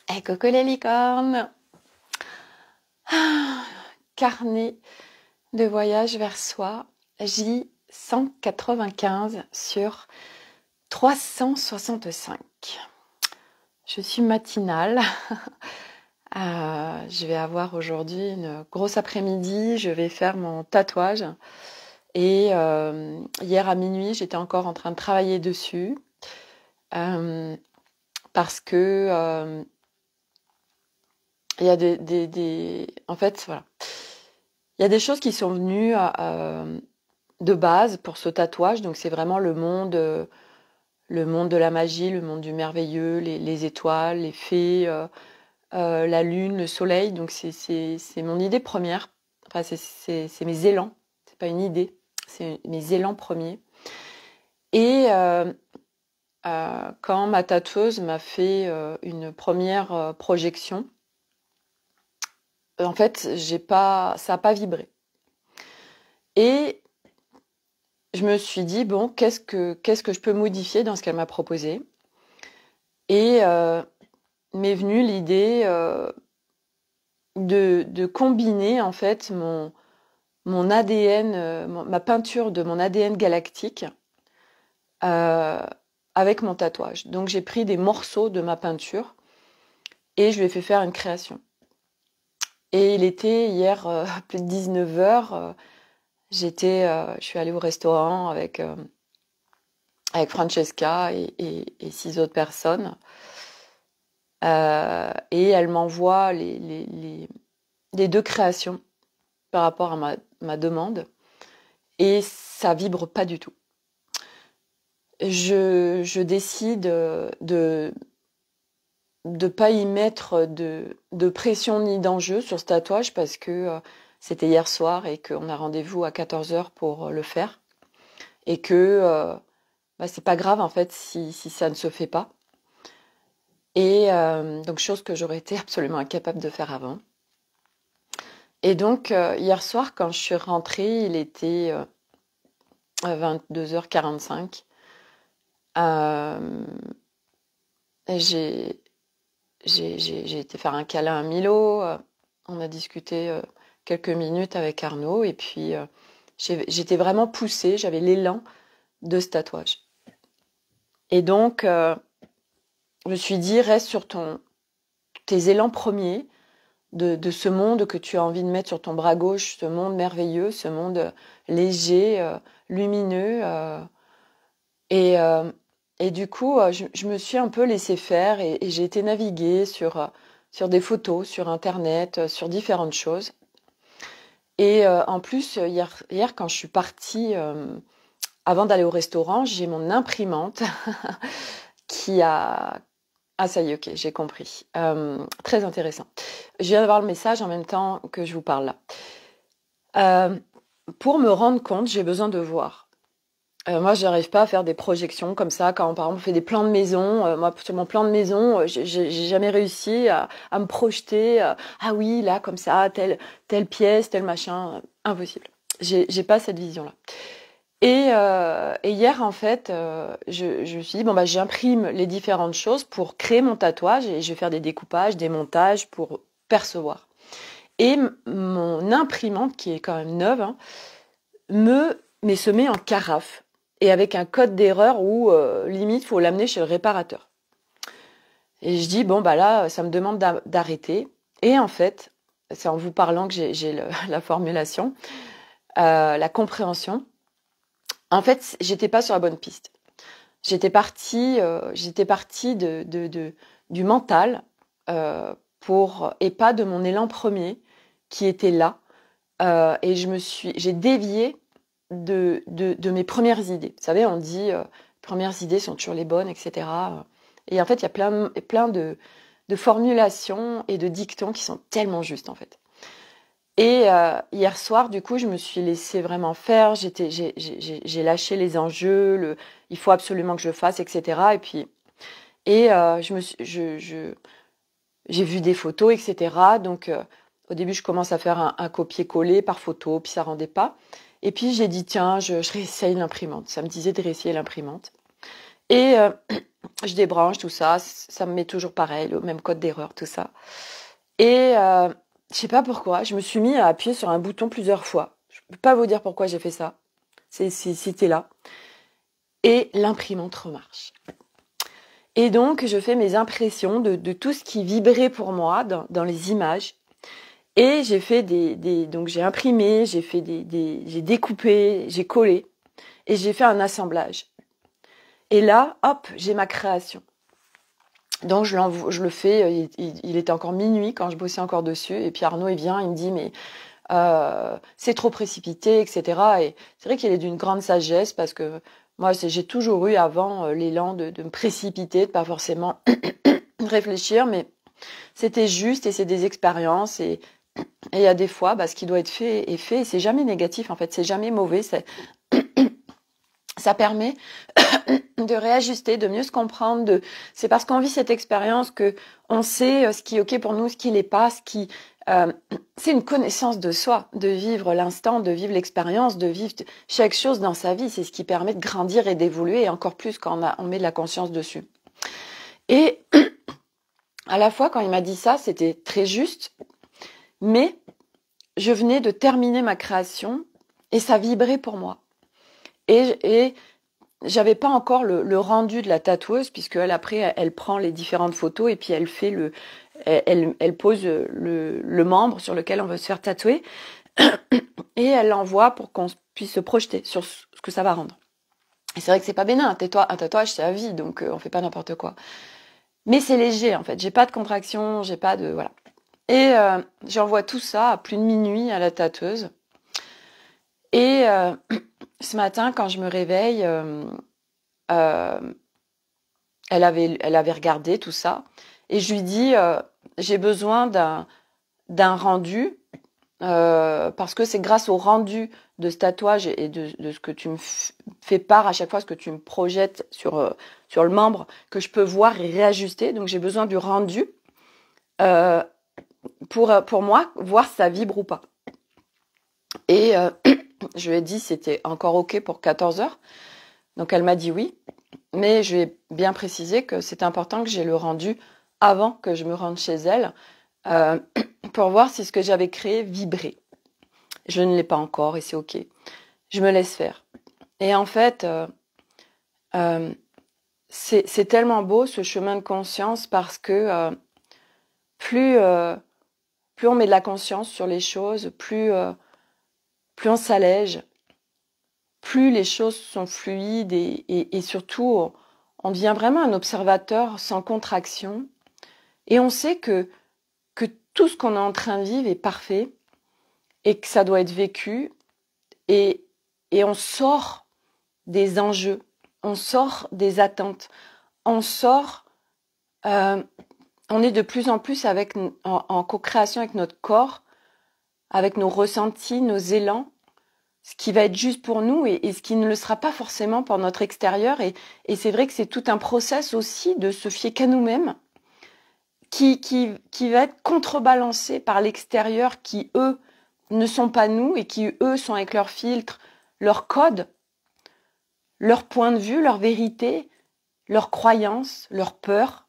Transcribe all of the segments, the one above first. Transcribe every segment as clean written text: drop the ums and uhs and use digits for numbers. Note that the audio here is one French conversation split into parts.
Et coucou les licornes. Carnet de voyage vers soi, J195 sur 365. Je suis matinale. Je vais avoir aujourd'hui une grosse après-midi. Je vais faire mon tatouage. Et hier à minuit, j'étais encore en train de travailler dessus. Parce que il y a en fait, voilà. Il y a des choses qui sont venues de base pour ce tatouage. Donc, c'est vraiment le monde de la magie, le monde du merveilleux, les étoiles, les fées, la lune, le soleil. Donc, c'est mon idée première. Enfin, c'est mes élans. C'est pas une idée. C'est mes élans premiers. Et quand ma tatoueuse m'a fait une première projection, en fait, ça n'a pas vibré. Et je me suis dit, bon, qu'est-ce que je peux modifier dans ce qu'elle m'a proposé? Et m'est venue l'idée de combiner, en fait, mon ADN, ma peinture de mon ADN galactique avec mon tatouage. Donc, j'ai pris des morceaux de ma peinture et je lui ai fait faire une création. Et il était hier plus de 19h. Je suis allée au restaurant avec Francesca et 6 autres personnes. Et elle m'envoie les 2 créations par rapport à ma demande. Et ça vibre pas du tout. Je décide de pas y mettre de pression ni d'enjeu sur ce tatouage parce que c'était hier soir et qu'on a rendez-vous à 14h pour le faire. Et que c'est pas grave en fait si ça ne se fait pas. Et donc chose que j'aurais été absolument incapable de faire avant. Et donc hier soir quand je suis rentrée, il était 22h45. J'ai été faire un câlin à Milo. On a discuté quelques minutes avec Arnaud et puis j'étais vraiment poussée, j'avais l'élan de ce tatouage. Et donc je me suis dit, reste sur tes élans premiers de ce monde que tu as envie de mettre sur ton bras gauche, ce monde merveilleux, ce monde léger, lumineux. Et du coup, je me suis un peu laissée faire et j'ai été naviguer sur des photos, sur Internet, sur différentes choses. Et en plus, hier, quand je suis partie, avant d'aller au restaurant, j'ai mon imprimante qui a... Ah ça y est, ok, j'ai compris. Très intéressant. Je viens d'avoir le message en même temps que je vous parle là. Pour me rendre compte, j'ai besoin de voir. Moi, je n'arrive pas à faire des projections comme ça. Quand, par exemple, on fait des plans de maison, moi, sur mon plan de maison, j'ai jamais réussi à me projeter. Ah oui, là, comme ça, telle pièce, tel machin. Impossible. J'ai pas cette vision-là. Et hier, en fait, je me suis dit, bon, j'imprime les différentes choses pour créer mon tatouage et je vais faire des découpages, des montages pour percevoir. Et mon imprimante, qui est quand même neuve, hein, se met en carafe et avec un code d'erreur où, limite, il faut l'amener chez le réparateur. Et je dis, bon, là, ça me demande d'arrêter. Et en fait, c'est en vous parlant que j'ai la formulation, la compréhension. En fait, j'étais pas sur la bonne piste. J'étais partie du mental et pas de mon élan premier qui était là. Et j'ai dévié de mes premières idées. Vous savez, on dit premières idées sont toujours les bonnes, etc. Et en fait, il y a plein de formulations et de dictons qui sont tellement justes en fait. Et hier soir, du coup, je me suis laissée vraiment faire. J'ai lâché les enjeux, il faut absolument que je fasse, etc. Et j'ai vu des photos, etc. Donc, au début, je commence à faire un copier-coller par photo, puis ça rendait pas. Et puis, j'ai dit, tiens, je réessaye l'imprimante. Ça me disait de réessayer l'imprimante. Et je débranche tout ça, ça me met toujours pareil, le même code d'erreur, tout ça. Et je sais pas pourquoi, je me suis mis à appuyer sur un bouton plusieurs fois. Je peux pas vous dire pourquoi j'ai fait ça. C'était là. Et l'imprimante remarche. Et donc, je fais mes impressions de tout ce qui vibrait pour moi dans les images. Et j'ai fait donc j'ai imprimé, j'ai découpé, j'ai collé. Et j'ai fait un assemblage. Et là, hop, j'ai ma création. Donc je le fais, il était encore minuit quand je bossais encore dessus. Et puis Arnaud, il vient, il me dit, mais c'est trop précipité, etc. Et c'est vrai qu'il est d'une grande sagesse parce que moi, j'ai toujours eu avant l'élan de me précipiter, de pas forcément réfléchir, mais c'était juste et c'est des expériences. Et il y a des fois, ce qui doit être fait est fait. Et c'est jamais négatif, en fait, c'est jamais mauvais. Ça permet de réajuster, de mieux se comprendre. C'est parce qu'on vit cette expérience que on sait ce qui est ok pour nous, ce qui l'est pas, c'est une connaissance de soi, de vivre l'instant, de vivre l'expérience, de vivre chaque chose dans sa vie. C'est ce qui permet de grandir et d'évoluer, et encore plus quand on met de la conscience dessus. Et à la fois, quand il m'a dit ça, c'était très juste, mais je venais de terminer ma création et ça vibrait pour moi. Et j'avais pas encore le rendu de la tatoueuse, puisque après elle prend les différentes photos et puis elle fait elle pose le membre sur lequel on veut se faire tatouer et elle l'envoie pour qu'on puisse se projeter sur ce que ça va rendre. Et c'est vrai que c'est pas bénin, un tatouage c'est à vie, donc on fait pas n'importe quoi. Mais c'est léger en fait, j'ai pas de contraction, j'ai pas de voilà. Et j'envoie tout ça à plus de minuit à la tatoueuse. Et ce matin, quand je me réveille, elle avait regardé tout ça. Et je lui dis, j'ai besoin d'un rendu, parce que c'est grâce au rendu de ce tatouage et de ce que tu me fais part à chaque fois, ce que tu me projettes sur le membre, que je peux voir et réajuster. Donc j'ai besoin du rendu pour moi, voir si ça vibre ou pas. Et je lui ai dit c'était encore OK pour 14h. Donc elle m'a dit oui, mais je lui ai bien précisé que c'était important que j'ai le rendu avant que je me rende chez elle pour voir si ce que j'avais créé vibrait. Je ne l'ai pas encore et c'est OK. Je me laisse faire. Et en fait, c'est tellement beau ce chemin de conscience parce que plus on met de la conscience sur les choses, plus on s'allège, plus les choses sont fluides et surtout, on devient vraiment un observateur sans contraction. Et on sait que tout ce qu'on est en train de vivre est parfait et que ça doit être vécu. Et on sort des enjeux, on sort des attentes, on sort... on est de plus en plus en co-création avec notre corps, avec nos ressentis, nos élans, ce qui va être juste pour nous et ce qui ne le sera pas forcément pour notre extérieur. Et c'est vrai que c'est tout un process aussi de se fier qu'à nous-mêmes, qui va être contrebalancé par l'extérieur, qui, eux, ne sont pas nous et qui, eux, sont avec leur filtre, leur code, leur point de vue, leur vérité, leurs croyances, leurs peurs,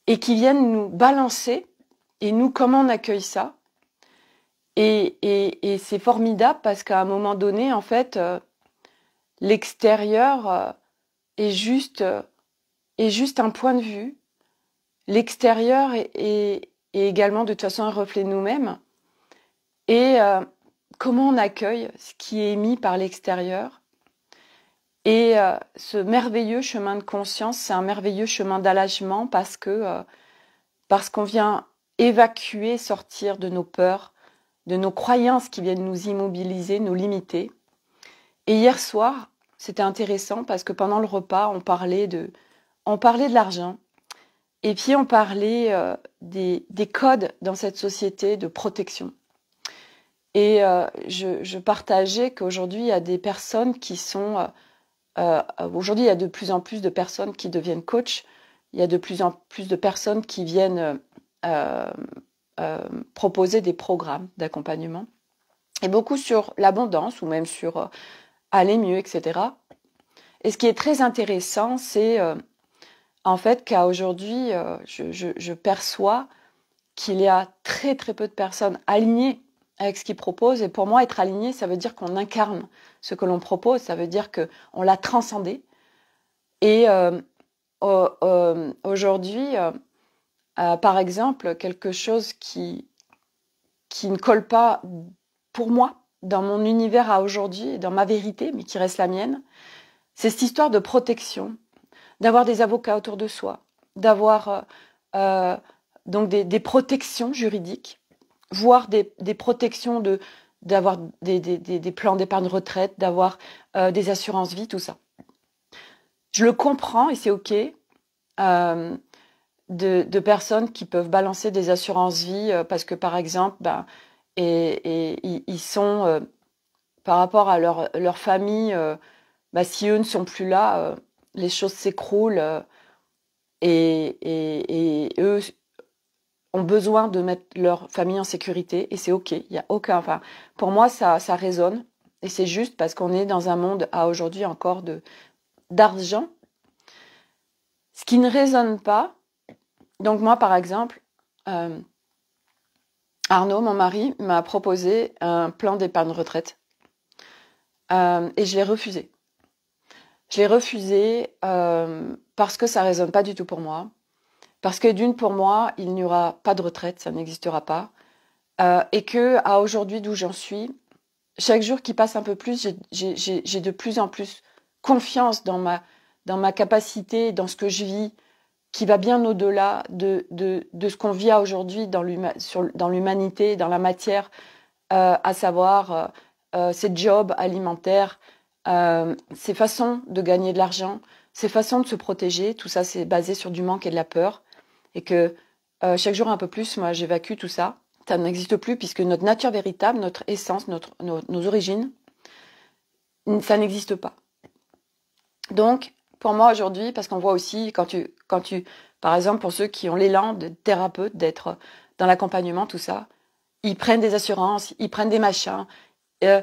et qui viennent nous balancer. Et nous, comment on accueille ça ? Et c'est formidable parce qu'à un moment donné, en fait, l'extérieur est juste un point de vue. L'extérieur est également de toute façon un reflet de nous-mêmes. Et comment on accueille ce qui est émis par l'extérieur. Et ce merveilleux chemin de conscience, c'est un merveilleux chemin d'allègement parce qu'on vient évacuer, sortir de nos peurs, de nos croyances qui viennent nous immobiliser, nous limiter. Et hier soir, c'était intéressant parce que pendant le repas, on parlait de l'argent. Et puis on parlait des codes dans cette société de protection. Et je partageais qu'aujourd'hui, il y a des personnes qui sont... aujourd'hui, il y a de plus en plus de personnes qui deviennent coachs. Il y a de plus en plus de personnes qui viennent proposer des programmes d'accompagnement. Et beaucoup sur l'abondance ou même sur aller mieux, etc. Et ce qui est très intéressant, c'est en fait qu'à aujourd'hui, je perçois qu'il y a très très peu de personnes alignées avec ce qu'ils proposent. Et pour moi, être aligné, ça veut dire qu'on incarne ce que l'on propose, ça veut dire qu'on l'a transcendé. Et aujourd'hui, par exemple, quelque chose qui ne colle pas pour moi dans mon univers à aujourd'hui, dans ma vérité, mais qui reste la mienne, c'est cette histoire de protection, d'avoir des avocats autour de soi, d'avoir donc des protections juridiques, voire des protections d'avoir des plans d'épargne retraite, d'avoir des assurances vie, tout ça. Je le comprends et c'est OK de personnes qui peuvent balancer des assurances vie parce que, par exemple, ils sont, par rapport à leur famille, si eux ne sont plus là, les choses s'écroulent et eux ont besoin de mettre leur famille en sécurité et c'est OK. Il y a aucun. Enfin, pour moi, ça résonne et c'est juste parce qu'on est dans un monde à aujourd'hui encore d'argent. Ce qui ne résonne pas. Donc moi, par exemple, Arnaud, mon mari, m'a proposé un plan d'épargne retraite et je l'ai refusé. Je l'ai refusé parce que ça ne résonne pas du tout pour moi. Parce que d'une, pour moi, il n'y aura pas de retraite, ça n'existera pas. Et que à aujourd'hui, d'où j'en suis, chaque jour qui passe un peu plus, j'ai de plus en plus confiance dans ma capacité, dans ce que je vis, qui va bien au-delà de ce qu'on vit aujourd'hui dans l'humanité, dans la matière, à savoir ces jobs alimentaires, ces façons de gagner de l'argent, ces façons de se protéger. Tout ça, c'est basé sur du manque et de la peur. Et que chaque jour un peu plus, moi, j'évacue tout ça. Ça n'existe plus puisque notre nature véritable, notre essence, nos origines, ça n'existe pas. Donc, pour moi aujourd'hui, parce qu'on voit aussi quand tu, par exemple, pour ceux qui ont l'élan de thérapeute, d'être dans l'accompagnement, tout ça, ils prennent des assurances, ils prennent des machins, ils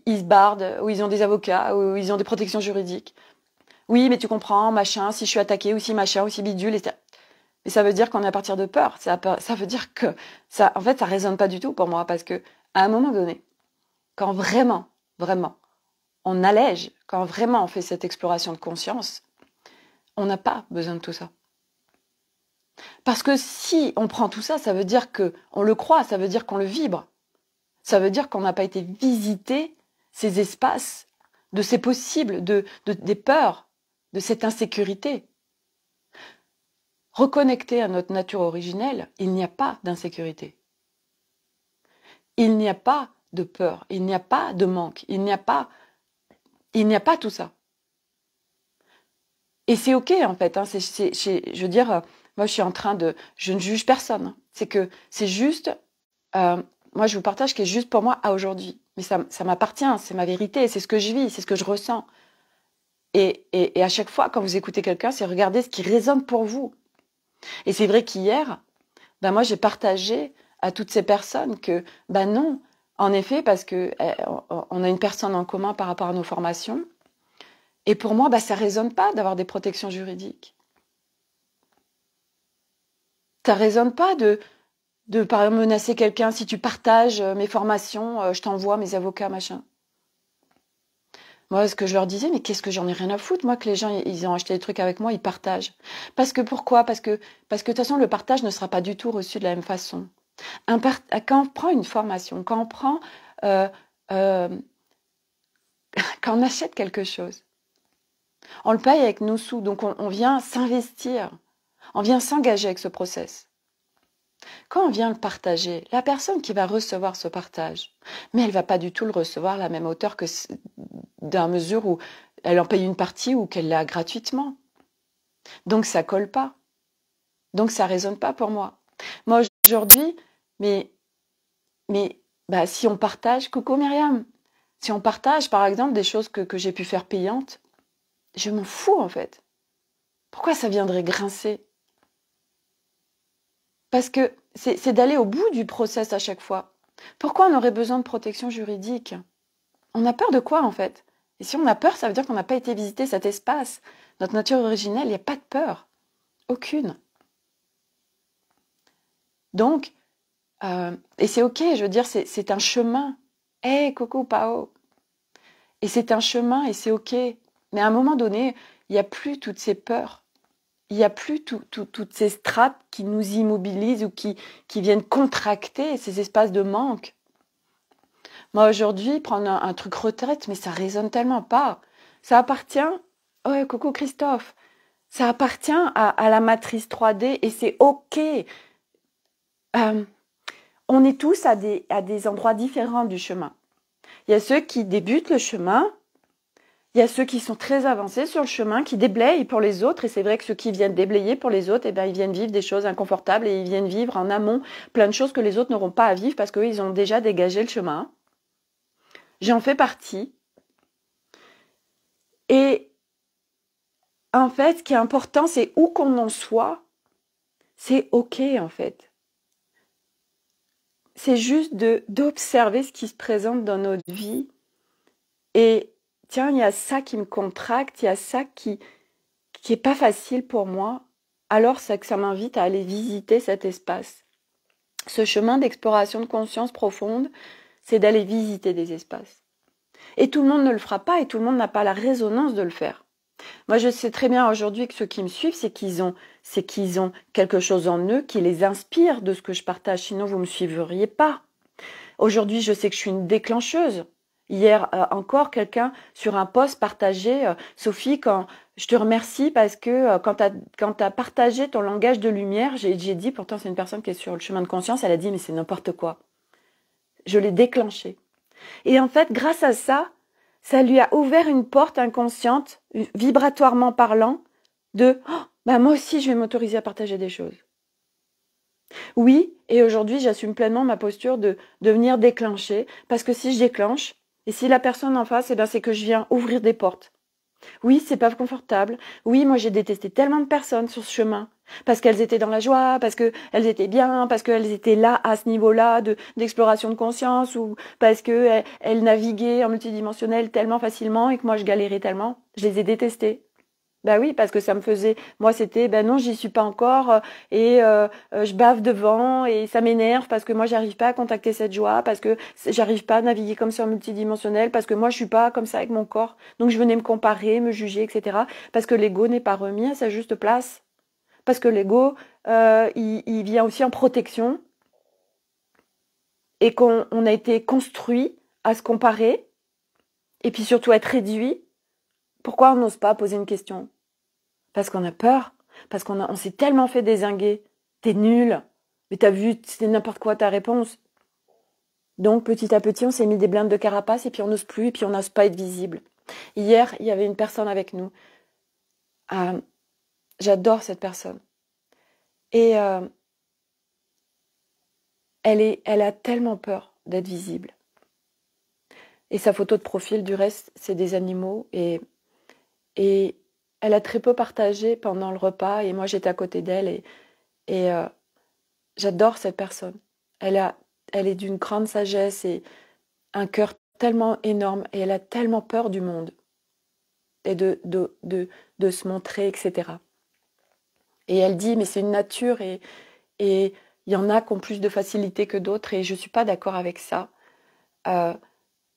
se bardent, ou ils ont des avocats, ou ils ont des protections juridiques. Oui, mais tu comprends, machin, si je suis attaquée, ou si machin, ou si bidule, et ça veut dire qu'on est à partir de peur. Ça veut dire que ça, en fait, ça résonne pas du tout pour moi, parce que à un moment donné, quand vraiment, vraiment, on allège, quand vraiment on fait cette exploration de conscience, on n'a pas besoin de tout ça. Parce que si on prend tout ça, ça veut dire qu'on le croit, ça veut dire qu'on le vibre. Ça veut dire qu'on n'a pas été visiter ces espaces de ces possibles, des peurs, de cette insécurité. Reconnecté à notre nature originelle, il n'y a pas d'insécurité. Il n'y a pas de peur, il n'y a pas de manque, il n'y a pas tout ça. Et c'est OK en fait. Je veux dire, moi je ne juge personne. C'est que c'est juste, moi je vous partage ce qui est juste pour moi à aujourd'hui. Mais ça m'appartient, c'est ma vérité, c'est ce que je vis, c'est ce que je ressens. Et à chaque fois, quand vous écoutez quelqu'un, c'est regarder ce qui résonne pour vous. Et c'est vrai qu'hier, moi j'ai partagé à toutes ces personnes que, non, en effet, parce que on a une personne en commun par rapport à nos formations. Et pour moi, ça ne résonne pas d'avoir des protections juridiques. Ça ne résonne pas de par exemple, menacer quelqu'un. Si tu partages mes formations, je t'envoie mes avocats, machin. Moi, ce que je leur disais, mais qu'est-ce que j'en ai rien à foutre, moi, que les gens, ils ont acheté des trucs avec moi, ils partagent. Parce que pourquoi ? Parce que de toute façon, le partage ne sera pas du tout reçu de la même façon. Quand on prend une formation, quand on prend, quand on achète quelque chose, on le paye avec nos sous, donc on vient s'investir, on vient s'engager avec ce process. Quand on vient le partager, la personne qui va recevoir ce partage, mais elle ne va pas du tout le recevoir à la même hauteur que dans la mesure où elle en paye une partie ou qu'elle l'a gratuitement. Donc ça colle pas. Donc ça résonne pas pour moi. Moi aujourd'hui, si on partage, coucou Myriam, si on partage par exemple des choses que j'ai pu faire payantes, je m'en fous en fait. Pourquoi ça viendrait grincer ? Parce que c'est d'aller au bout du process à chaque fois. Pourquoi on aurait besoin de protection juridique ? On a peur de quoi en fait ? Et si on a peur, ça veut dire qu'on n'a pas été visiter cet espace. Notre nature originelle, il n'y a pas de peur. Aucune. Donc, et c'est ok, je veux dire, c'est un chemin. Hey, coucou, Pao. Et c'est un chemin et c'est ok. Mais à un moment donné, il n'y a plus toutes ces peurs. Il n'y a plus toutes ces strates qui nous immobilisent ou qui viennent contracter ces espaces de manque. Moi, aujourd'hui, prendre un truc retraite, mais ça résonne tellement pas. Ça appartient... Ouais, coucou Christophe. Ça appartient à la matrice 3D et c'est ok. On est tous à des endroits différents du chemin. Il y a ceux qui débutent le chemin, il y a ceux qui sont très avancés sur le chemin, qui déblayent pour les autres, et c'est vrai que ceux qui viennent déblayer pour les autres, eh bien, ils viennent vivre des choses inconfortables et ils viennent vivre en amont plein de choses que les autres n'auront pas à vivre parce qu'eux, ils ont déjà dégagé le chemin. J'en fais partie. Et en fait, ce qui est important, c'est où qu'on en soit, c'est ok en fait. C'est juste d'observer ce qui se présente dans notre vie. Et tiens, il y a ça qui me contracte, il y a ça qui est pas facile pour moi. Alors, c'est que ça m'invite à aller visiter cet espace. Ce chemin d'exploration de conscience profonde, c'est d'aller visiter des espaces. Et tout le monde ne le fera pas et tout le monde n'a pas la résonance de le faire. Moi, je sais très bien aujourd'hui que ceux qui me suivent, c'est qu'ils ont quelque chose en eux qui les inspire de ce que je partage. Sinon, vous ne me suivriez pas. Aujourd'hui, je sais que je suis une déclencheuse. Hier encore, quelqu'un sur un post partageait Sophie, quand je te remercie parce que quand tu as partagé ton langage de lumière, j'ai dit, pourtant c'est une personne qui est sur le chemin de conscience, elle a dit mais c'est n'importe quoi. Je l'ai déclenché. Et en fait, grâce à ça, ça lui a ouvert une porte inconsciente, vibratoirement parlant, de moi aussi je vais m'autoriser à partager des choses. Oui, et aujourd'hui j'assume pleinement ma posture de venir déclencher, parce que si je déclenche, et si la personne en face, c'est que je viens ouvrir des portes. Oui, c'est pas confortable. Oui, moi j'ai détesté tellement de personnes sur ce chemin, parce qu'elles étaient dans la joie, parce qu'elles étaient bien, parce qu'elles étaient là à ce niveau-là d'exploration de conscience, ou parce qu'elles naviguaient en multidimensionnel tellement facilement et que moi je galérais tellement. Je les ai détestées. Ben oui, parce que ça me faisait... Moi, c'était, non, j'y suis pas encore, et je bave devant, et ça m'énerve, parce que moi, j'arrive pas à contacter cette joie, parce que j'arrive pas à naviguer comme ça en multidimensionnel, parce que moi, je suis pas comme ça avec mon corps. Donc, je venais me comparer, me juger, etc. Parce que l'ego n'est pas remis à sa juste place. Parce que l'ego, il vient aussi en protection, et qu'on a été construit à se comparer, et puis surtout être réduit. Pourquoi on n'ose pas poser une question ? Parce qu'on a peur, parce qu'on s'est tellement fait dézinguer. T'es nul, mais t'as vu, c'est n'importe quoi ta réponse. Donc petit à petit, on s'est mis des blindes de carapace et puis on n'ose plus et puis on n'ose pas être visible. Hier, il y avait une personne avec nous. J'adore cette personne. Et elle a tellement peur d'être visible. Et sa photo de profil, du reste, c'est des animaux. Et elle a très peu partagé pendant le repas et moi j'étais à côté d'elle et j'adore cette personne. Elle est d'une grande sagesse et un cœur tellement énorme et elle a tellement peur du monde et de se montrer, etc. Et elle dit mais c'est une nature et il y en a qui ont plus de facilité que d'autres et je ne suis pas d'accord avec ça.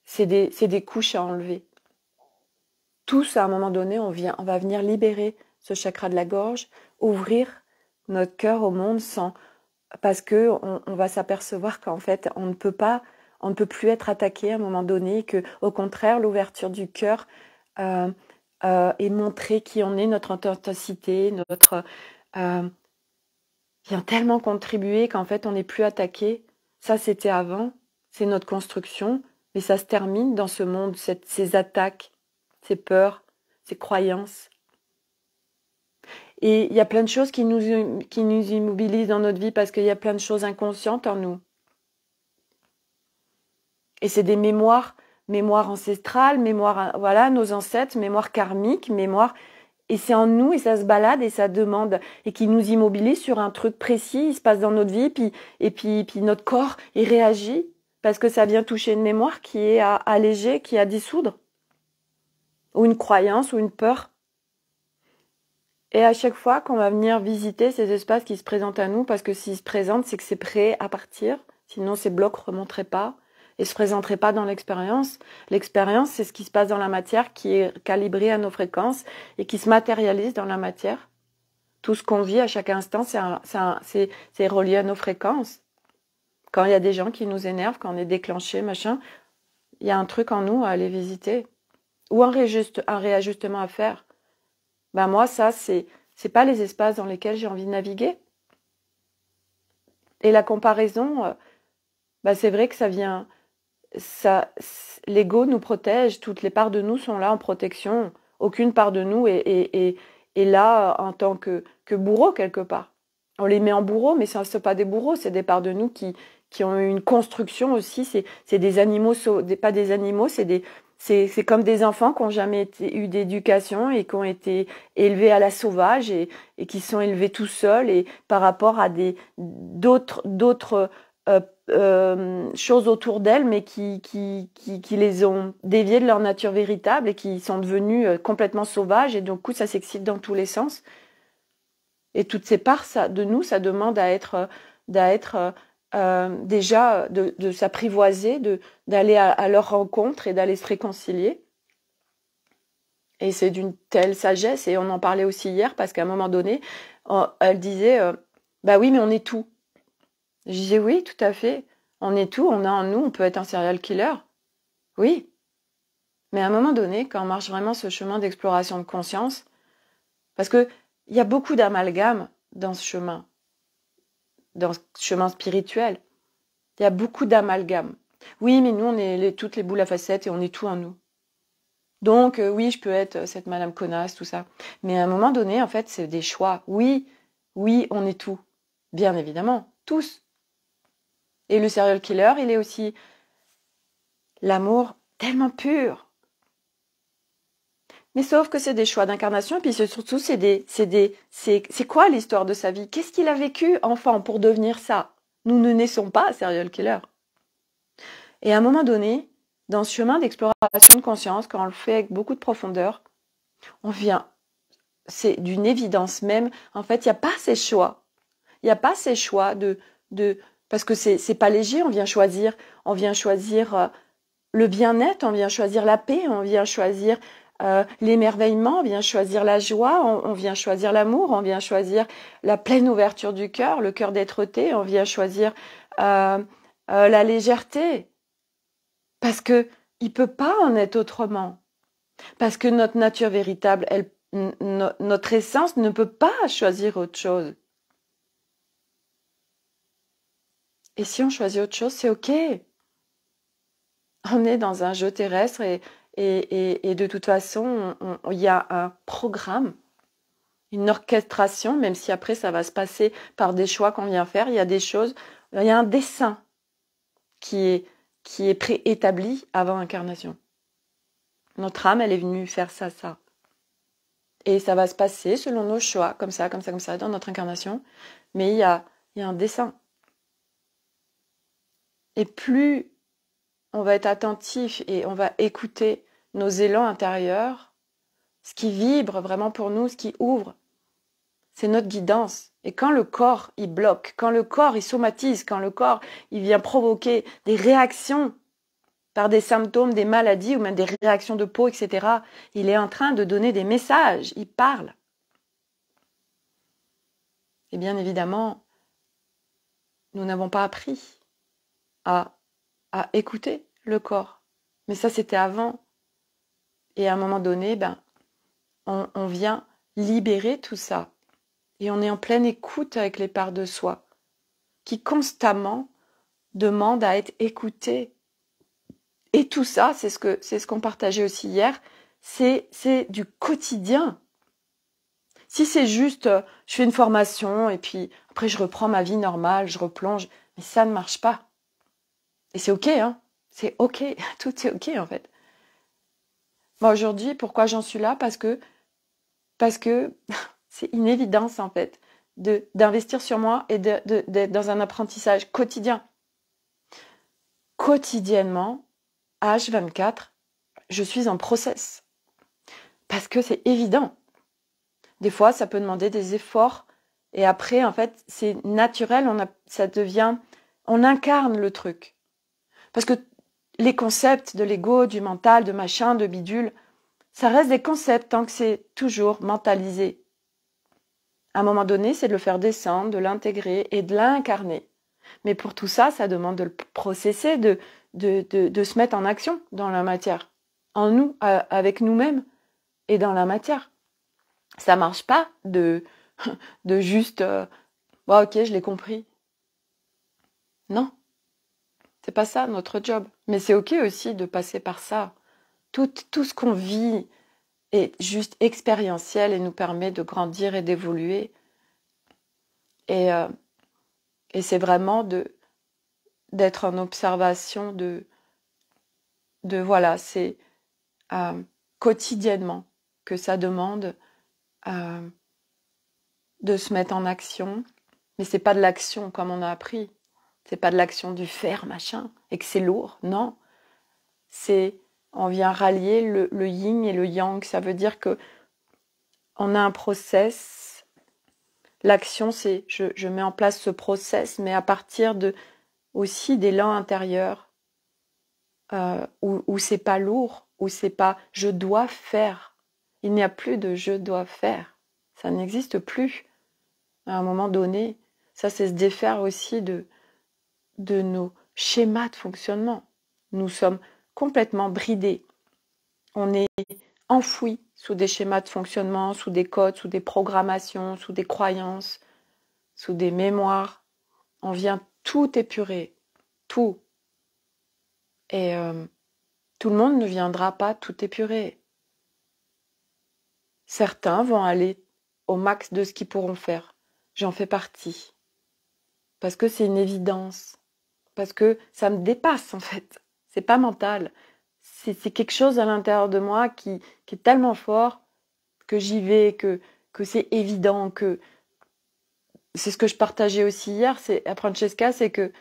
C'est des couches à enlever. Tous, à un moment donné, on va venir libérer ce chakra de la gorge, ouvrir notre cœur au monde parce que on va s'apercevoir qu'en fait, on ne peut plus être attaqué à un moment donné, que au contraire, l'ouverture du cœur et montrer qui on est, notre authenticité, vient tellement contribuer qu'en fait, on n'est plus attaqué. Ça, c'était avant, c'est notre construction, mais ça se termine dans ce monde, ces attaques, ces peurs, ces croyances. Et il y a plein de choses qui nous immobilisent dans notre vie parce qu'il y a plein de choses inconscientes en nous. Et c'est des mémoires ancestrales, nos ancêtres, mémoires karmiques, et c'est en nous et ça se balade et ça demande et qui nous immobilise sur un truc précis, il se passe dans notre vie, puis notre corps il réagit parce que ça vient toucher une mémoire qui est à alléger, qui est à dissoudre. ou une croyance ou une peur. Et à chaque fois qu'on va venir visiter ces espaces qui se présentent à nous, parce que s'ils se présentent, c'est que c'est prêt à partir, sinon ces blocs ne remonteraient pas et se présenteraient pas dans l'expérience. L'expérience, c'est ce qui se passe dans la matière, qui est calibré à nos fréquences et qui se matérialise dans la matière. Tout ce qu'on vit à chaque instant, c'est relié à nos fréquences. Quand il y a des gens qui nous énervent, quand on est déclenché, machin, il y a un truc en nous à aller visiter. Ou un réajustement à faire. Moi, ça, c'est pas les espaces dans lesquels j'ai envie de naviguer. Et la comparaison, c'est vrai que ça vient... l'ego nous protège, toutes les parts de nous sont là en protection. Aucune part de nous est là en tant que bourreau quelque part. On les met en bourreau, mais ce ne sont pas des bourreaux, c'est des parts de nous qui ont eu une construction aussi. C'est des animaux, pas des animaux, c'est comme des enfants qui n'ont jamais eu d'éducation et qui ont été élevés à la sauvage et qui sont élevés tout seuls et par rapport à d'autres choses autour d'elles, mais qui les ont déviées de leur nature véritable et qui sont devenues complètement sauvages et du coup ça s'excite dans tous les sens. Et toutes ces parts de nous, ça demande d'être déjà de s'apprivoiser, d'aller à leur rencontre et d'aller se réconcilier. Et c'est d'une telle sagesse, et on en parlait aussi hier, parce qu'à un moment donné, elle disait oui, mais on est tout. Je disais oui, tout à fait. On est tout, on a en nous, on peut être un serial killer. Oui. Mais à un moment donné, quand on marche vraiment ce chemin d'exploration de conscience, parce que il y a beaucoup d'amalgames dans ce chemin spirituel. Il y a beaucoup d'amalgames. Oui, mais nous, on est toutes les boules à facettes et on est tout en nous. Donc, oui, je peux être cette madame connasse, tout ça. Mais à un moment donné, en fait, c'est des choix. Oui, on est tout. Bien évidemment, tous. Et le serial killer, il est aussi l'amour tellement pur. Mais sauf que c'est des choix d'incarnation, et puis surtout, c'est quoi l'histoire de sa vie? Qu'est-ce qu'il a vécu, enfant, pour devenir ça? Nous ne naissons pas serial killer. Et à un moment donné, dans ce chemin d'exploration de conscience, quand on le fait avec beaucoup de profondeur, on vient, c'est d'une évidence même, en fait, il n'y a pas ces choix. Il n'y a pas ces choix parce que c'est pas léger, on vient choisir le bien-être, on vient choisir la paix, on vient choisir l'émerveillement, on vient choisir la joie, on vient choisir l'amour, on vient choisir la pleine ouverture du cœur, le cœur d'être-té, on vient choisir la légèreté. Parce que il peut pas en être autrement. Parce que notre nature véritable, notre essence ne peut pas choisir autre chose. Et si on choisit autre chose, c'est ok. On est dans un jeu terrestre et de toute façon, il y a un programme, une orchestration, même si après ça va se passer par des choix qu'on vient faire, il y a des choses, il y a un dessin qui est préétabli avant l'incarnation. Notre âme, elle est venue faire ça. Et ça va se passer selon nos choix, comme ça, dans notre incarnation. Mais il y a un dessin. Et plus on va être attentif et on va écouter nos élans intérieurs, ce qui vibre vraiment pour nous, ce qui ouvre, c'est notre guidance. Et quand le corps, il bloque, quand le corps, il somatise, quand le corps, il vient provoquer des réactions par des symptômes, des maladies ou même des réactions de peau, etc., il est en train de donner des messages, il parle. Et bien évidemment, nous n'avons pas appris à écouter le corps. Mais ça, c'était avant. Et à un moment donné, on vient libérer tout ça. Et on est en pleine écoute avec les parts de soi, qui constamment demandent à être écoutées. Et tout ça, c'est ce qu'on partageait aussi hier, c'est du quotidien. Si c'est juste, je fais une formation et puis après je reprends ma vie normale, je replonge, mais ça ne marche pas. Et c'est ok, hein. C'est ok, tout est ok en fait. Aujourd'hui, pourquoi j'en suis là? Parce que c'est une évidence en fait d'investir sur moi et d'être dans un apprentissage quotidien. Quotidiennement, H24, je suis en process. parce que c'est évident. Des fois, ça peut demander des efforts. Et après, en fait, c'est naturel, on incarne le truc. Parce que les concepts de l'ego, du mental, de machin, de bidule, ça reste des concepts tant que c'est toujours mentalisé. À un moment donné, c'est de le faire descendre, de l'intégrer et de l'incarner. Mais pour tout ça, ça demande de le processer, de se mettre en action dans la matière, en nous, avec nous-mêmes et dans la matière. Ça marche pas de juste ok, je l'ai compris. Non, c'est pas ça notre job. Mais c'est ok aussi de passer par ça. Tout ce qu'on vit est juste expérientiel et nous permet de grandir et d'évoluer. Et c'est vraiment d'être en observation voilà, c'est quotidiennement que ça demande de se mettre en action. Mais c'est pas de l'action comme on a appris. C'est pas de l'action du faire, machin, et que c'est lourd. Non. On vient rallier le yin et le yang. Ça veut dire que on a un process. L'action, c'est je mets en place ce process, mais à partir aussi d'élan intérieur où c'est pas lourd, où c'est pas je dois faire. Il n'y a plus de je dois faire. Ça n'existe plus. À un moment donné, ça c'est se défaire aussi de nos schémas de fonctionnement. Nous sommes complètement bridés. On est enfouis sous des schémas de fonctionnement, sous des codes, sous des programmations, sous des croyances, sous des mémoires. On vient tout épurer, tout. Et tout le monde ne viendra pas tout épurer. Certains vont aller au max de ce qu'ils pourront faire. J'en fais partie. Parce que c'est une évidence. Parce que ça me dépasse en fait. C'est pas mental. C'est quelque chose à l'intérieur de moi qui est tellement fort que j'y vais, que c'est évident, que c'est ce que je partageais aussi hier, c'est à Francesca, c'est que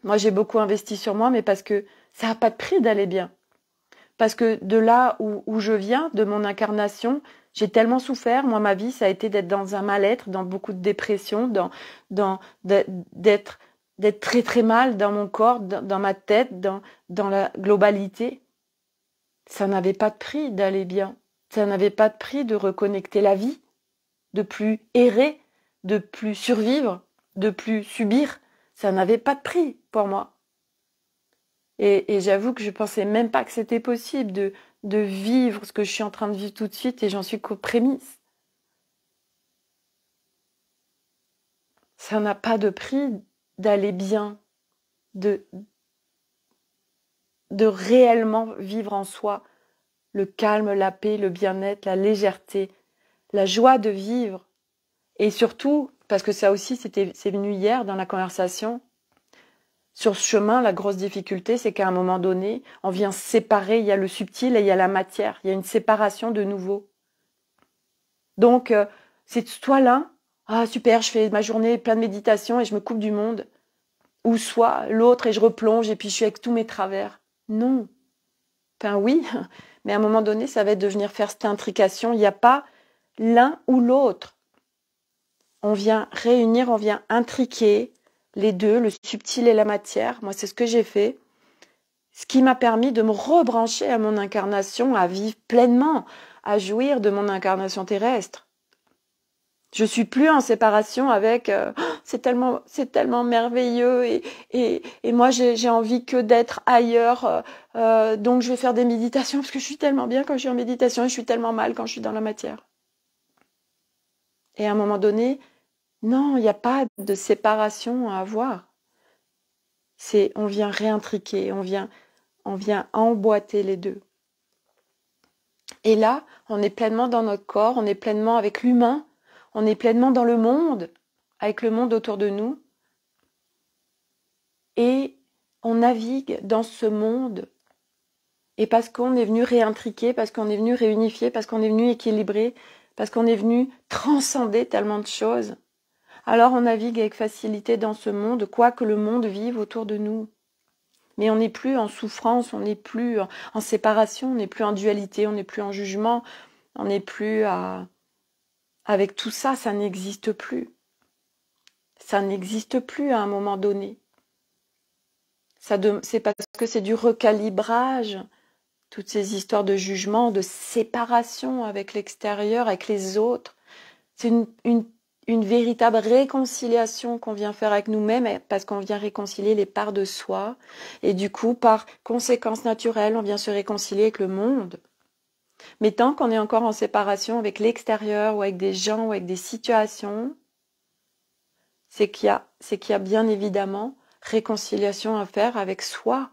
moi j'ai beaucoup investi sur moi, mais parce que ça n'a pas de prix d'aller bien. Parce que de là où je viens, de mon incarnation, j'ai tellement souffert. Moi, ma vie, ça a été d'être dans un mal-être, dans beaucoup de dépression, d'être très très mal dans mon corps, dans ma tête, dans la globalité. Ça n'avait pas de prix d'aller bien. Ça n'avait pas de prix de reconnecter la vie, de plus errer, de plus survivre, de plus subir. Ça n'avait pas de prix pour moi. Et j'avoue que je pensais même pas que c'était possible de vivre ce que je suis en train de vivre tout de suite et j'en suis qu'aux prémices. Ça n'a pas de prix d'aller bien, de réellement vivre en soi le calme, la paix, le bien-être, la légèreté, la joie de vivre. Et surtout, parce que ça aussi c'est venu hier dans la conversation, sur ce chemin, la grosse difficulté, c'est qu'à un moment donné, on vient se séparer, il y a le subtil et il y a la matière, il y a une séparation de nouveau. Donc, c'est soit l'un, ah super, je fais ma journée plein de méditation et je me coupe du monde, ou soit l'autre et je replonge et puis je suis avec tous mes travers. Non. Enfin oui, mais à un moment donné, ça va être de venir faire cette intrication. Il n'y a pas l'un ou l'autre. On vient réunir, on vient intriquer les deux, le subtil et la matière. Moi, c'est ce que j'ai fait. Ce qui m'a permis de me rebrancher à mon incarnation, à vivre pleinement, à jouir de mon incarnation terrestre. Je suis plus en séparation avec c'est tellement merveilleux et moi j'ai envie que d'être ailleurs, donc je vais faire des méditations parce que je suis tellement bien quand je suis en méditation et je suis tellement mal quand je suis dans la matière. Et à un moment donné, non, il n'y a pas de séparation à avoir. On vient réintriquer, on vient emboîter les deux. Et là, on est pleinement dans notre corps, on est pleinement avec l'humain, on est pleinement dans le monde, avec le monde autour de nous. Et on navigue dans ce monde. Et parce qu'on est venu réintriquer, parce qu'on est venu réunifier, parce qu'on est venu équilibrer, parce qu'on est venu transcender tellement de choses, alors on navigue avec facilité dans ce monde, quoi que le monde vive autour de nous. Mais on n'est plus en souffrance, on n'est plus en séparation, on n'est plus en dualité, on n'est plus en jugement, On n'est plus avec tout ça, ça n'existe plus. Ça n'existe plus à un moment donné. C'est parce que c'est du recalibrage, toutes ces histoires de jugement, de séparation avec l'extérieur, avec les autres. C'est une véritable réconciliation qu'on vient faire avec nous-mêmes, parce qu'on vient réconcilier les parts de soi. Et du coup, par conséquence naturelle, on vient se réconcilier avec le monde. Mais tant qu'on est encore en séparation avec l'extérieur, ou avec des gens, ou avec des situations, c'est qu'il y a bien évidemment réconciliation à faire avec soi.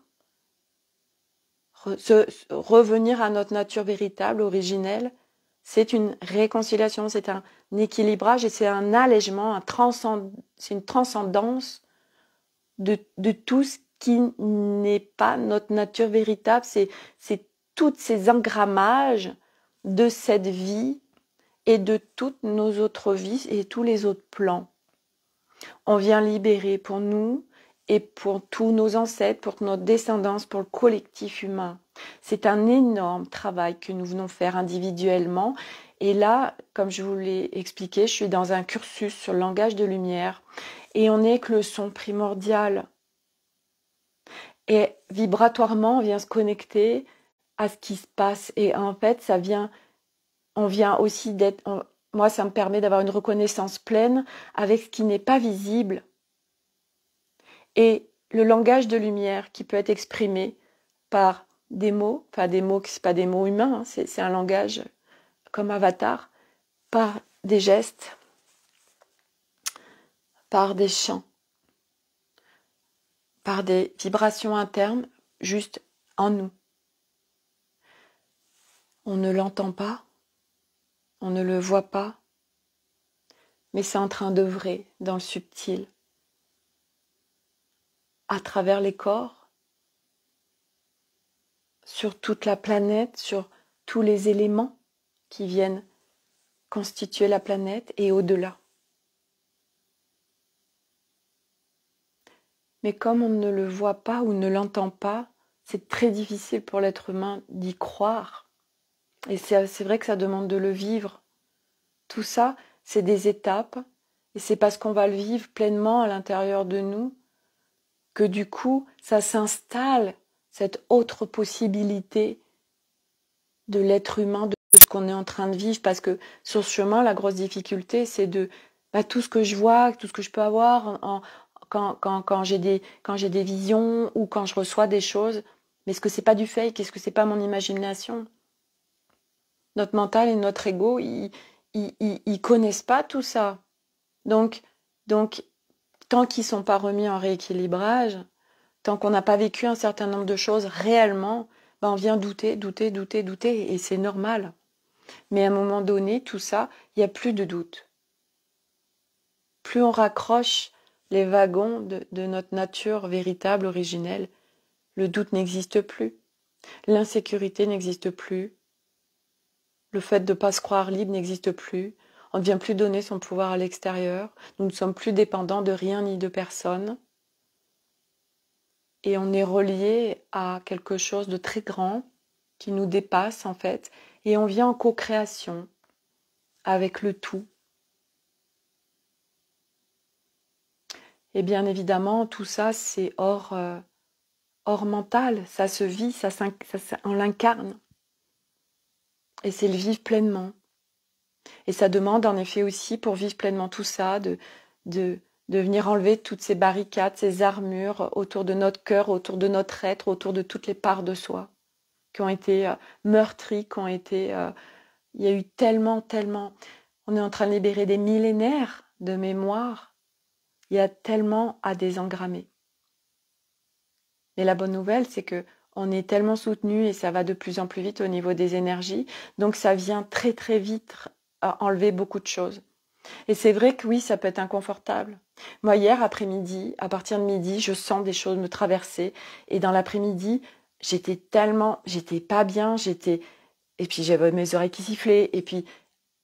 Revenir à notre nature véritable, originelle, c'est une réconciliation, c'est un équilibrage et c'est un allègement, c'est une transcendance de tout ce qui n'est pas notre nature véritable. C'est tous ces engrammages de cette vie et de toutes nos autres vies et tous les autres plans. On vient libérer pour nous et pour tous nos ancêtres, pour notre descendance, pour le collectif humain. C'est un énorme travail que nous venons faire individuellement. Et là, comme je vous l'ai expliqué, je suis dans un cursus sur le langage de lumière et on est que le son primordial. Et vibratoirement, on vient se connecter à ce qui se passe. Et en fait, on vient aussi moi, ça me permet d'avoir une reconnaissance pleine avec ce qui n'est pas visible. Et le langage de lumière qui peut être exprimé par des mots, enfin des mots qui ne sont pas des mots humains, hein, c'est un langage comme avatar, par des gestes, par des chants, par des vibrations internes, juste en nous. On ne l'entend pas, on ne le voit pas, mais c'est en train d'œuvrer dans le subtil, à travers les corps, sur toute la planète, sur tous les éléments qui viennent constituer la planète et au-delà. Mais comme on ne le voit pas ou ne l'entend pas, c'est très difficile pour l'être humain d'y croire. Et c'est vrai que ça demande de le vivre. Tout ça, c'est des étapes, et c'est parce qu'on va le vivre pleinement à l'intérieur de nous que du coup, ça s'installe, cette autre possibilité de l'être humain, de ce qu'on est en train de vivre, parce que sur ce chemin, la grosse difficulté, c'est de tout ce que je vois, tout ce que je peux avoir quand j'ai des visions ou quand je reçois des choses, mais est-ce que c'est pas du fake, est-ce que c'est pas mon imagination? Notre mental et notre ego, ils connaissent pas tout ça. Donc, tant qu'ils sont pas remis en rééquilibrage, tant qu'on n'a pas vécu un certain nombre de choses réellement, on vient douter, et c'est normal. Mais à un moment donné, tout ça, il n'y a plus de doute. Plus on raccroche les wagons de notre nature véritable, originelle, le doute n'existe plus. L'insécurité n'existe plus. Le fait de ne pas se croire libre n'existe plus. On ne vient plus donner son pouvoir à l'extérieur. Nous ne sommes plus dépendants de rien ni de personne. Et on est relié à quelque chose de très grand qui nous dépasse en fait. Et on vient en co-création avec le tout. Et bien évidemment, tout ça, c'est hors mental. Ça se vit, on l'incarne. Et c'est le vivre pleinement. Et ça demande en effet aussi, pour vivre pleinement tout ça, de venir enlever toutes ces barricades, ces armures autour de notre cœur, autour de notre être, autour de toutes les parts de soi qui ont été meurtries, il y a eu tellement, on est en train de libérer des millénaires de mémoire, il y a tellement à désengrammer. Mais la bonne nouvelle, c'est que on est tellement soutenu et ça va de plus en plus vite au niveau des énergies, donc ça vient très très vite enlever beaucoup de choses. Et c'est vrai que oui, ça peut être inconfortable. Moi, hier après-midi, à partir de midi, je sens des choses me traverser. Et dans l'après-midi, j'étais pas bien, et puis j'avais mes oreilles qui sifflaient, et puis,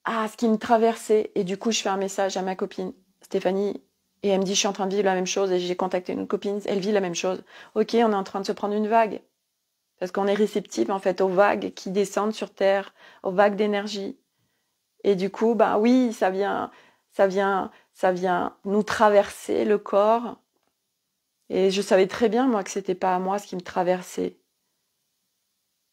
ce qui me traversait. Et du coup, je fais un message à ma copine, Stéphanie, et elle me dit, je suis en train de vivre la même chose, et j'ai contacté une copine, elle vit la même chose. Ok, on est en train de se prendre une vague. Parce qu'on est réceptif en fait aux vagues qui descendent sur Terre, aux vagues d'énergie. Et du coup, bah oui, ça vient nous traverser le corps. Et je savais très bien, moi, que c'était pas à moi ce qui me traversait.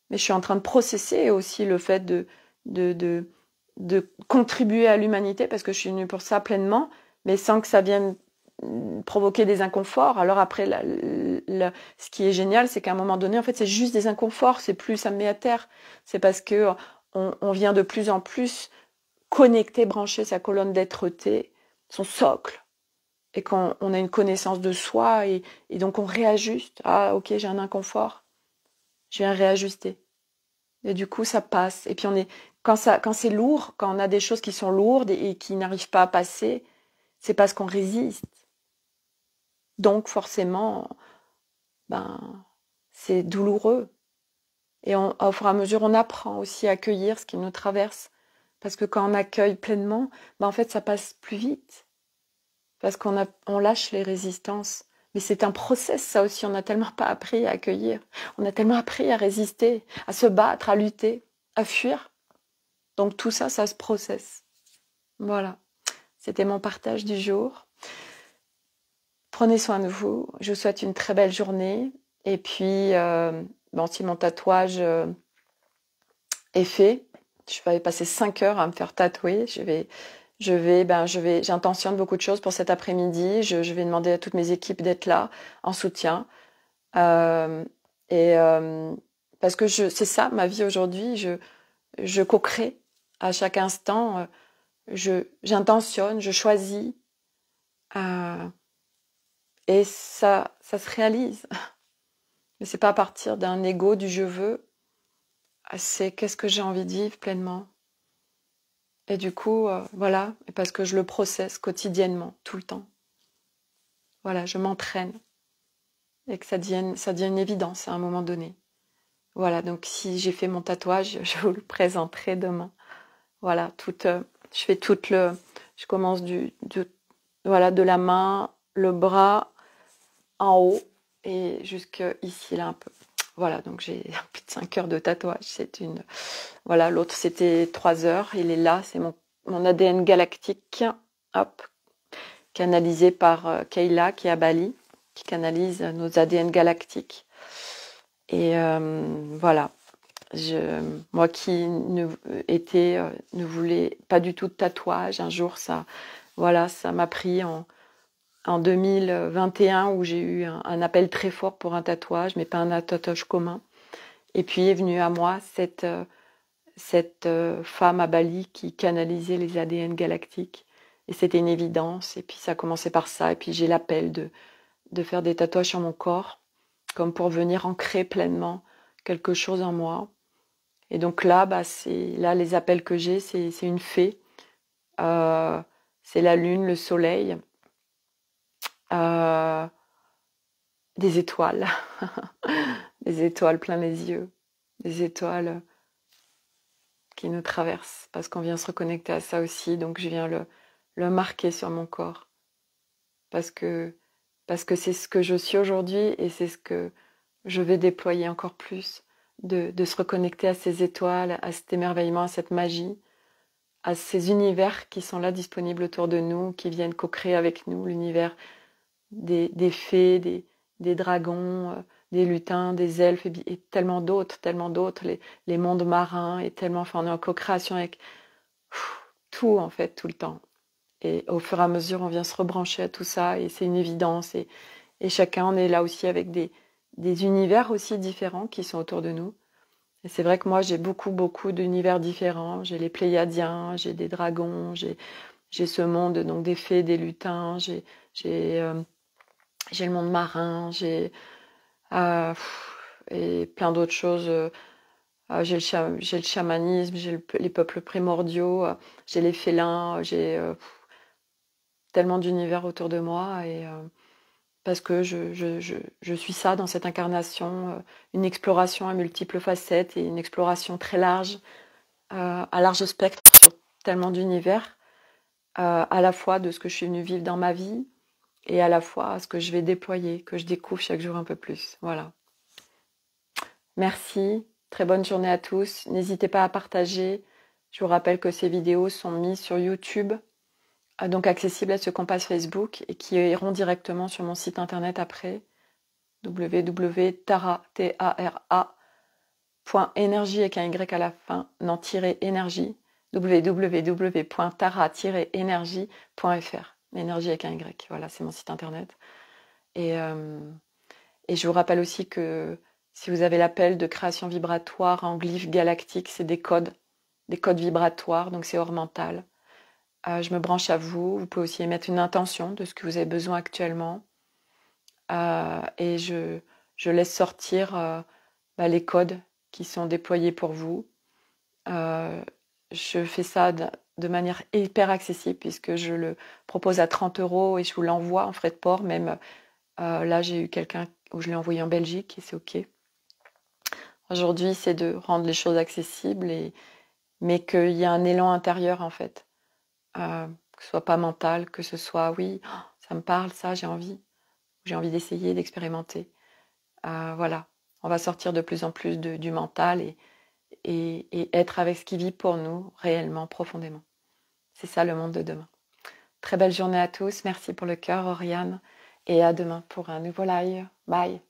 Mais je suis en train de processer aussi le fait de, de, de contribuer à l'humanité, parce que je suis venue pour ça pleinement, mais sans que ça vienne provoquer des inconforts. Alors après, ce qui est génial, c'est qu'à un moment donné, en fait, c'est juste des inconforts, c'est plus ça me met à terre. C'est parce que on vient de plus en plus connecter, brancher sa colonne d'être-té, son socle, et quand on a une connaissance de soi, et donc on réajuste. Ah, ok, j'ai un inconfort, je viens réajuster. Et du coup, ça passe. Et puis quand c'est lourd, quand on a des choses qui sont lourdes et qui n'arrivent pas à passer, c'est parce qu'on résiste. Donc forcément, ben, c'est douloureux. Et au fur et à mesure, on apprend aussi à accueillir ce qui nous traverse. Parce que quand on accueille pleinement, ben, en fait, ça passe plus vite. Parce on lâche les résistances. Mais c'est un process, ça aussi. On n'a tellement pas appris à accueillir. On a tellement appris à résister, à se battre, à lutter, à fuir. Donc tout ça, ça se processe. Voilà. C'était mon partage du jour. Prenez soin de vous. Je vous souhaite une très belle journée. Et puis, si mon tatouage est fait, je vais passer 5 heures à me faire tatouer. J'intentionne beaucoup de choses pour cet après-midi. Je vais demander à toutes mes équipes d'être là, en soutien. Euh, parce que c'est ça, ma vie aujourd'hui. Je co-crée à chaque instant. J'intentionne, je choisis. Et ça se réalise. Mais c'est pas à partir d'un ego, du je veux. C'est qu'est-ce que j'ai envie de vivre pleinement. Et du coup, voilà, et parce que je le processe quotidiennement, tout le temps. Voilà, je m'entraîne. Et que ça devienne une évidence à un moment donné. Voilà, donc si j'ai fait mon tatouage, je vous le présenterai demain. Voilà, je commence de la main, le bras en haut et jusque ici là un peu. Voilà, donc j'ai plus de 5 heures de tatouage. Voilà, l'autre c'était 3 heures. Il est là, c'est mon ADN galactique. Hop, canalisé par Kayla qui est à Bali, qui canalise nos ADN galactiques. Et voilà. Moi qui ne voulais pas du tout de tatouage, un jour ça m'a pris en 2021 où j'ai eu un appel très fort pour un tatouage, mais pas un tatouage commun. Et puis est venue à moi cette femme à Bali qui canalisait les ADN galactiques. Et c'était une évidence. Et puis ça a commencé par ça. Et puis j'ai l'appel de faire des tatouages sur mon corps, comme pour venir ancrer pleinement quelque chose en moi. Et donc là, les appels que j'ai, c'est une fée. C'est la lune, le soleil, des étoiles. Des étoiles plein les yeux. Des étoiles qui nous traversent. Parce qu'on vient se reconnecter à ça aussi. Donc je viens le marquer sur mon corps. Parce que c'est ce que je suis aujourd'hui et c'est ce que je vais déployer encore plus. De se reconnecter à ces étoiles, à cet émerveillement, à cette magie, à ces univers qui sont là disponibles autour de nous, qui viennent co-créer avec nous, l'univers des fées, des dragons, des lutins, des elfes et tellement d'autres, les mondes marins et tellement, enfin on est en co-création avec tout en fait, tout le temps. Et au fur et à mesure, on vient se rebrancher à tout ça et c'est une évidence. Et chacun, on est là aussi avec des univers aussi différents qui sont autour de nous. Et c'est vrai que moi, j'ai beaucoup, beaucoup d'univers différents. J'ai les Pléiadiens, j'ai des dragons, j'ai ce monde donc des fées, des lutins, j'ai le monde marin, et plein d'autres choses. J'ai le chamanisme, j'ai les peuples primordiaux, j'ai les félins, j'ai tellement d'univers autour de moi et parce que je suis ça dans cette incarnation, une exploration à multiples facettes et une exploration très large, à large spectre sur tellement d'univers, à la fois de ce que je suis venue vivre dans ma vie et à la fois ce que je vais déployer, que je découvre chaque jour un peu plus. Voilà. Merci, très bonne journée à tous. N'hésitez pas à partager. Je vous rappelle que ces vidéos sont mises sur YouTube, donc accessibles à ceux qui ont passe Facebook et qui iront directement sur mon site internet après, www.tara.energie avec un Y à la fin, non, énergie, www.tara-énergie.fr, énergie avec un Y, voilà, c'est mon site internet. Et je vous rappelle aussi que si vous avez l'appel de création vibratoire en glyphes galactiques, c'est des codes vibratoires, donc c'est hors mental. Je me branche à vous. Vous pouvez aussi émettre une intention de ce que vous avez besoin actuellement. Et je laisse sortir les codes qui sont déployés pour vous. Je fais ça de manière hyper accessible puisque je le propose à 30 € et je vous l'envoie en frais de port. Même là, j'ai eu quelqu'un où je l'ai envoyé en Belgique et c'est OK. Aujourd'hui, c'est de rendre les choses accessibles, mais qu'il y a un élan intérieur en fait. Que ce soit pas mental, que ce soit oui, ça me parle, ça, j'ai envie d'essayer, d'expérimenter. Voilà, on va sortir de plus en plus du mental et être avec ce qui vit pour nous réellement, profondément. C'est ça le monde de demain. Très belle journée à tous, merci pour le cœur Oriane et à demain pour un nouveau live. Bye.